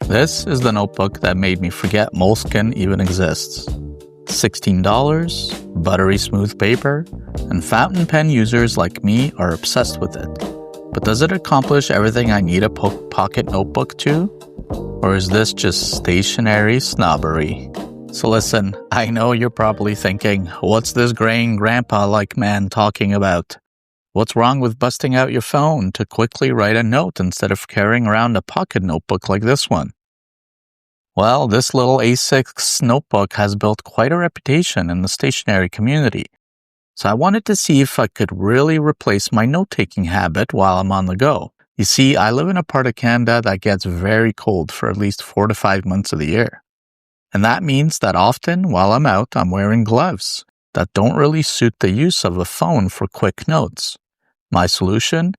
This is the notebook that made me forget Moleskine even exists. $16, buttery smooth paper, and fountain pen users like me are obsessed with it. But does it accomplish everything I need a pocket notebook to? Or is this just stationary snobbery? So listen, I know you're probably thinking, what's this graying grandpa-like man talking about? What's wrong with busting out your phone to quickly write a note instead of carrying around a pocket notebook like this one? Well, this little A6 notebook has built quite a reputation in the stationery community. So I wanted to see if I could really replace my note-taking habit while I'm on the go. You see, I live in a part of Canada that gets very cold for at least 4 to 5 months of the year. And that means that often while I'm out, I'm wearing gloves that don't really suit the use of a phone for quick notes. My solution?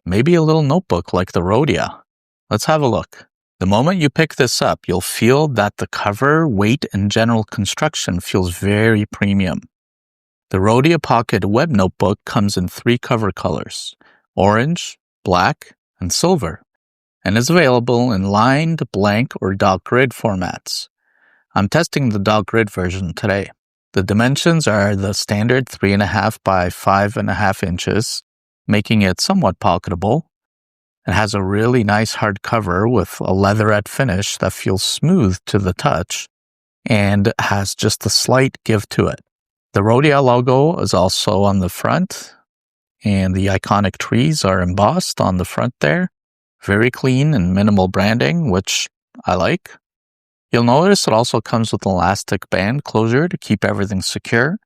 Maybe a little notebook like the Rhodia. Let's have a look. The moment you pick this up, you'll feel that the cover, weight, and general construction feels very premium. The Rhodia Pocket Webnotebook comes in 3 cover colors: orange, black, and silver, and is available in lined, blank, or dot grid formats. I'm testing the dot grid version today. The dimensions are the standard 3.5 by 5.5 inches, making it somewhat pocketable. It has a really nice hard cover with a leatherette finish that feels smooth to the touch and has just a slight give to it. The Rhodia logo is also on the front, and the iconic trees are embossed on the front there. Very clean and minimal branding, which I like. You'll notice it also comes with an elastic band closure to keep everything secure,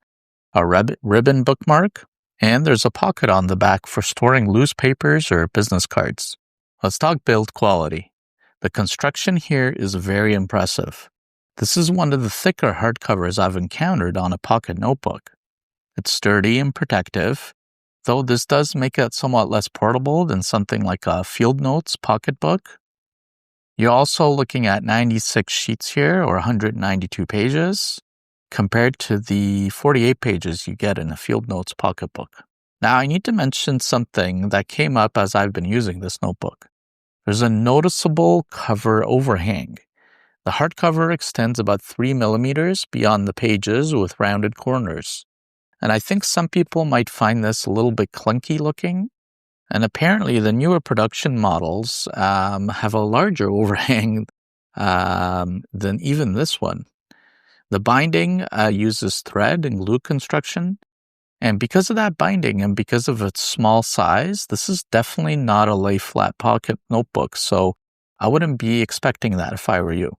a ribbon bookmark, and there's a pocket on the back for storing loose papers or business cards. Let's talk build quality. The construction here is very impressive. This is one of the thicker hardcovers I've encountered on a pocket notebook. It's sturdy and protective, though this does make it somewhat less portable than something like a Field Notes pocketbook. You're also looking at 96 sheets here, or 192 pages, compared to the 48 pages you get in a Field Notes pocketbook. Now, I need to mention something that came up as I've been using this notebook. There's a noticeable cover overhang. The hardcover extends about 3 millimeters beyond the pages with rounded corners. And I think some people might find this a little bit clunky looking. And apparently the newer production models have a larger overhang than even this one. The binding uses thread and glue construction. And because of that binding and because of its small size, this is definitely not a lay flat pocket notebook. So I wouldn't be expecting that if I were you.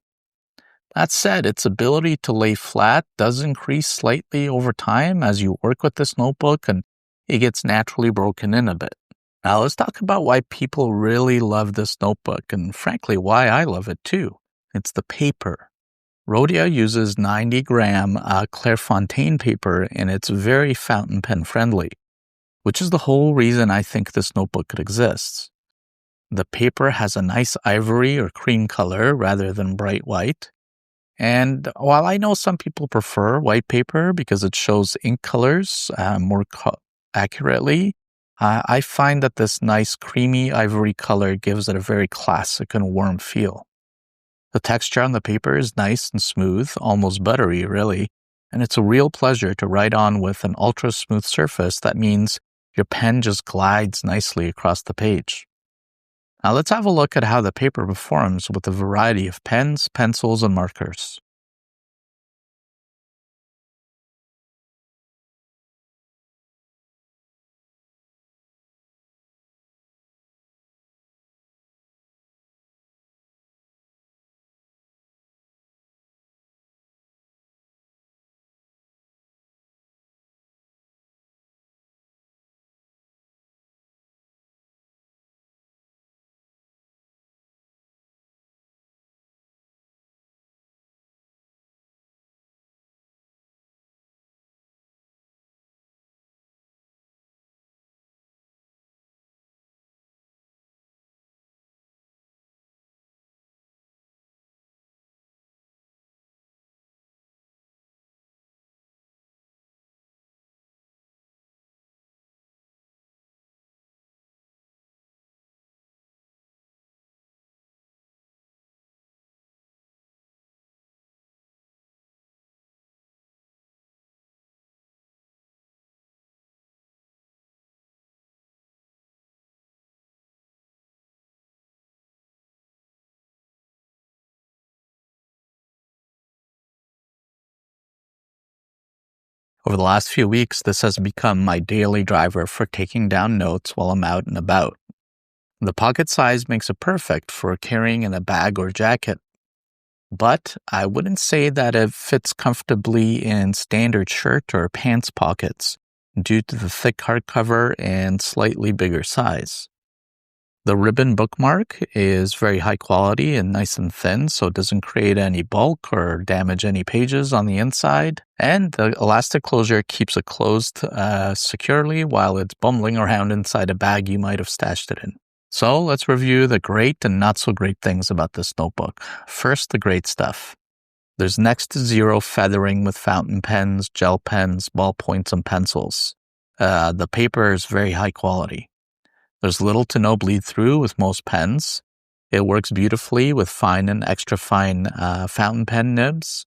That said, its ability to lay flat does increase slightly over time as you work with this notebook, and it gets naturally broken in a bit. Now let's talk about why people really love this notebook, and frankly, why I love it too. It's the paper. Rhodia uses 90-gram Clairefontaine paper, and it's very fountain pen friendly, which is the whole reason I think this notebook could exist. The paper has a nice ivory or cream color rather than bright white. And while I know some people prefer white paper because it shows ink colors more accurately, I find that this nice creamy ivory color gives it a very classic and warm feel. The texture on the paper is nice and smooth, almost buttery really, and it's a real pleasure to write on with an ultra smooth surface that means your pen just glides nicely across the page. Now let's have a look at how the paper performs with a variety of pens, pencils, and markers. Over the last few weeks, this has become my daily driver for taking down notes while I'm out and about. The pocket size makes it perfect for carrying in a bag or jacket, but I wouldn't say that it fits comfortably in standard shirt or pants pockets due to the thick hardcover and slightly bigger size. The ribbon bookmark is very high quality and nice and thin, so it doesn't create any bulk or damage any pages on the inside. And the elastic closure keeps it closed securely while it's bumbling around inside a bag you might have stashed it in. So let's review the great and not so great things about this notebook. First, the great stuff. There's next to zero feathering with fountain pens, gel pens, ballpoints, and pencils. The paper is very high quality. There's little to no bleed through with most pens. It works beautifully with fine and extra fine fountain pen nibs.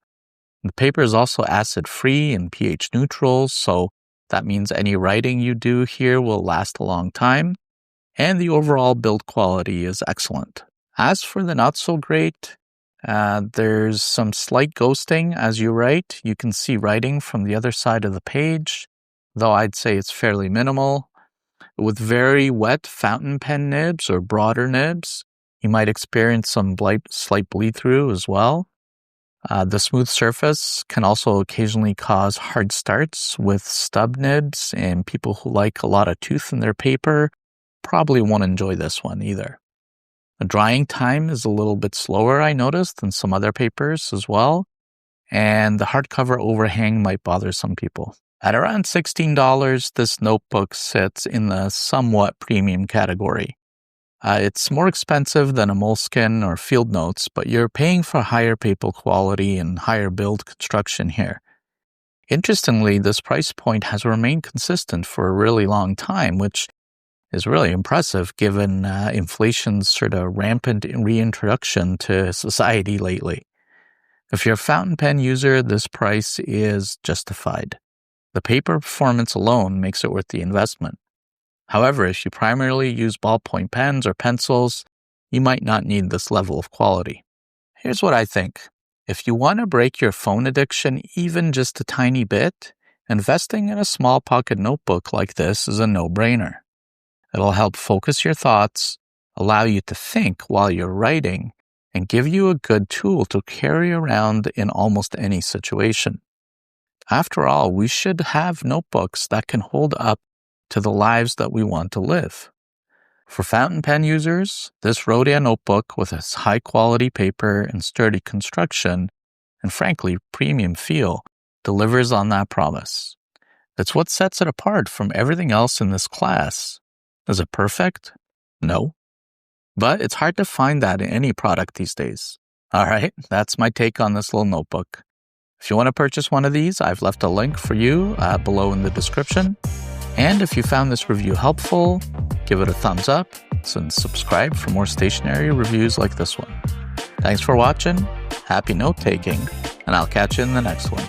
The paper is also acid-free and pH neutral, so that means any writing you do here will last a long time. And the overall build quality is excellent. As for the not so great, there's some slight ghosting as you write. You can see writing from the other side of the page, though I'd say it's fairly minimal. With very wet fountain pen nibs or broader nibs, you might experience some slight bleed-through as well. The smooth surface can also occasionally cause hard starts with stub nibs, and people who like a lot of tooth in their paper probably won't enjoy this one either. The drying time is a little bit slower, I noticed, than some other papers as well, and the hardcover overhang might bother some people. At around $16, this notebook sits in the somewhat premium category. It's more expensive than a Moleskine or Field Notes, but you're paying for higher paper quality and higher build construction here. Interestingly, this price point has remained consistent for a really long time, which is really impressive given inflation's sort of rampant reintroduction to society lately. If you're a fountain pen user, this price is justified. The paper performance alone makes it worth the investment. However, if you primarily use ballpoint pens or pencils, you might not need this level of quality. Here's what I think. If you want to break your phone addiction even just a tiny bit, investing in a small pocket notebook like this is a no-brainer. It'll help focus your thoughts, allow you to think while you're writing, and give you a good tool to carry around in almost any situation. After all, we should have notebooks that can hold up to the lives that we want to live. For fountain pen users, this Rhodia notebook with its high-quality paper and sturdy construction, and frankly, premium feel, delivers on that promise. That's what sets it apart from everything else in this class. Is it perfect? No. But it's hard to find that in any product these days. All right, that's my take on this little notebook. If you want to purchase one of these, I've left a link for you below in the description. And if you found this review helpful, give it a thumbs up and subscribe for more stationery reviews like this one. Thanks for watching, happy note-taking, and I'll catch you in the next one.